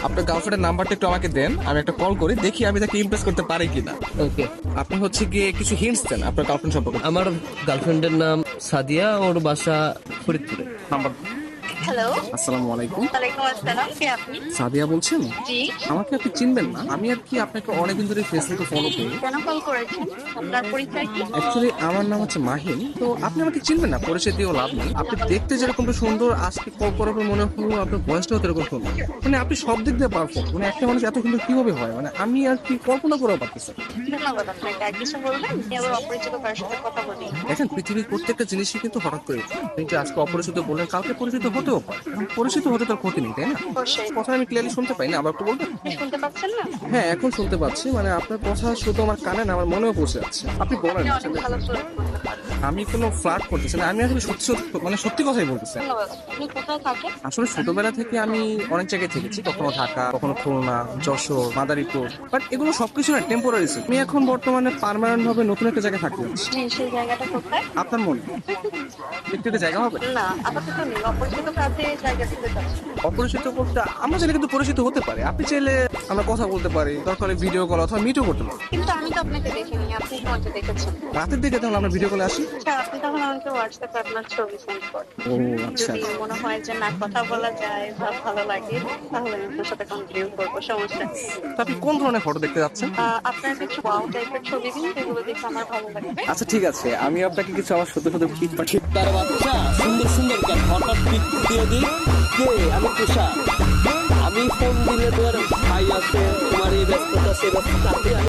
আপনার গার্লফ্রেন্ডের নাম্বারটা একটু আমাকে দেন, আমি একটা কল করি, দেখি আমি তাকে ইমপ্রেস করতে পারি কিনা। ওকে। আপনি হচ্ছে গিয়ে কিছু হিন্টস দেন আপনার গার্লফ্রেন্ড সম্পর্কে। আমার গার্লফ্রেন্ডের নাম সাদিয়া, ওর বাসা ফরিদপুরে। নাম্বার। হ্যালো। আসসালামু আলাইকুম। ওয়ালাইকুম আসসালাম, কে আপনি? সাদিয়া বলছেন? জি। আমাকে আপনি চিনবেন না, আমি আর কি আপনাকে অনেকদিন ধরে ফেসবুকে ফলো করি। কেন কল করেছেন? আপনার পরিচয় কি? অ্যাকচুয়ালি আমার নাম হচ্ছে মাহিন, তো আপনি আমাকে চিনবেন না, পরিচয় দিয়েও লাভ নেই। আপনি দেখতে যেরকমটা সুন্দর, আজকে কল করার পর মনে হলো আপনার বয়সটাও এরকম সুন্দর। মানে আপনি সব দিক দিয়ে পারফেক্ট, মানে একটা মানুষ এত সুন্দর কিভাবে হয়, মানে আমি আর কি কল্পনা করেও পারতেছি না। ধন্যবাদ আপনাকে। আর কিছু বলবেন? আমি আবার অপরিচিত কারোর সাথে কথা বলি। দেখেন, পৃথিবীর প্রত্যেকটা জিনিসই কিন্তু হঠাৎ করে হয়। আপনি যে আজকে অপরিচিত বললেন, কালকে পরিচিত হতেও পারে। এখন পরিচিত হতে তার ক্ষতি নেই, তাই না? অবশ্যই। কথা আমি ক্লিয়ারলি শুনতে পাই না, আবার একটু বলবেন? শুনতে পাচ্ছেন না? হ্যাঁ, এখন শুনতে পাচ্ছি। মানে আপনার কথা শুধু আমার কানে না, আমার মনেও পৌঁছে যাচ্ছে। আপনি বলেন। আপনি অনেক ভালো ফ্লার্ট করতে পারেন। আমি কোনো ফ্লার্ট করতেছি না, আমি আসলে সত্যি সত্যি, মানে সত্যি কথাই বলতেছি। ধন্যবাদ। আপনি কোথায় থাকেন? আসলে ছোটবেলা থেকে আমি অনেক জায়গায় থেকেছি, কখনো ঢাকা, কখনো খুলনা, যশোর, মাদারীপুর, বাট এগুলো সবকিছু না টেম্পোরারি। আমি এখন বর্তমানে পার্মানেন্ট ভাবে নতুন একটা জায়গায় থাকতে যাচ্ছি। জি, সেই জায়গাটা কোথায়? আপনার মনে একটু একটা জায়গা হবে? না, আপাতত নেই। অপরিচিত কাজে জায়গা থেকে যাচ্ছি। অপরিচিত বলতে আমরা চাইলে কিন্তু পরিচিত হতে পারি। আপনি চাইলে আমরা কথা বলতে পারি, দরকার হলে ভিডিও কল অথবা মিটও করতে পারি। কিন্তু আমি তো আপনাকে দেখিনি, আপনি আমাকে দেখেছেন। রাতের দিকে তাহলে আমরা ভিডিও কলে আসি। আচ্ছা, আপনি তখন আমাকে হোয়াটসঅ্যাপে আপনার ছবি সেন্ড করেন। ও আচ্ছা। যদি মনে হয় যে না, কথা বলা যায় বা ভালো লাগে, তাহলে আমি আপনার সাথে কন্টিনিউ করবো, সমস্যা নেই। তো আপনি কোন ধরনের ফটো দেখতে যাচ্ছেন? আপনার কিছু ওয়াও টাইপের ছবি দিন, যেগুলো দেখে আমার ভালো লাগবে। আচ্ছা ঠিক আছে, আমি আপনাকে কিছু আমার সত্য সত্য পিক পাঠিয়ে। তার বাচ্চা সুন্দর সুন্দর কেন হঠাৎ পিক দিয়ে দিই। কে? আমি তুষার। আমি ফোন দিলে তোর ভাই আছে, তোমার এই ব্যস্ততা সে ব্যস্ততা।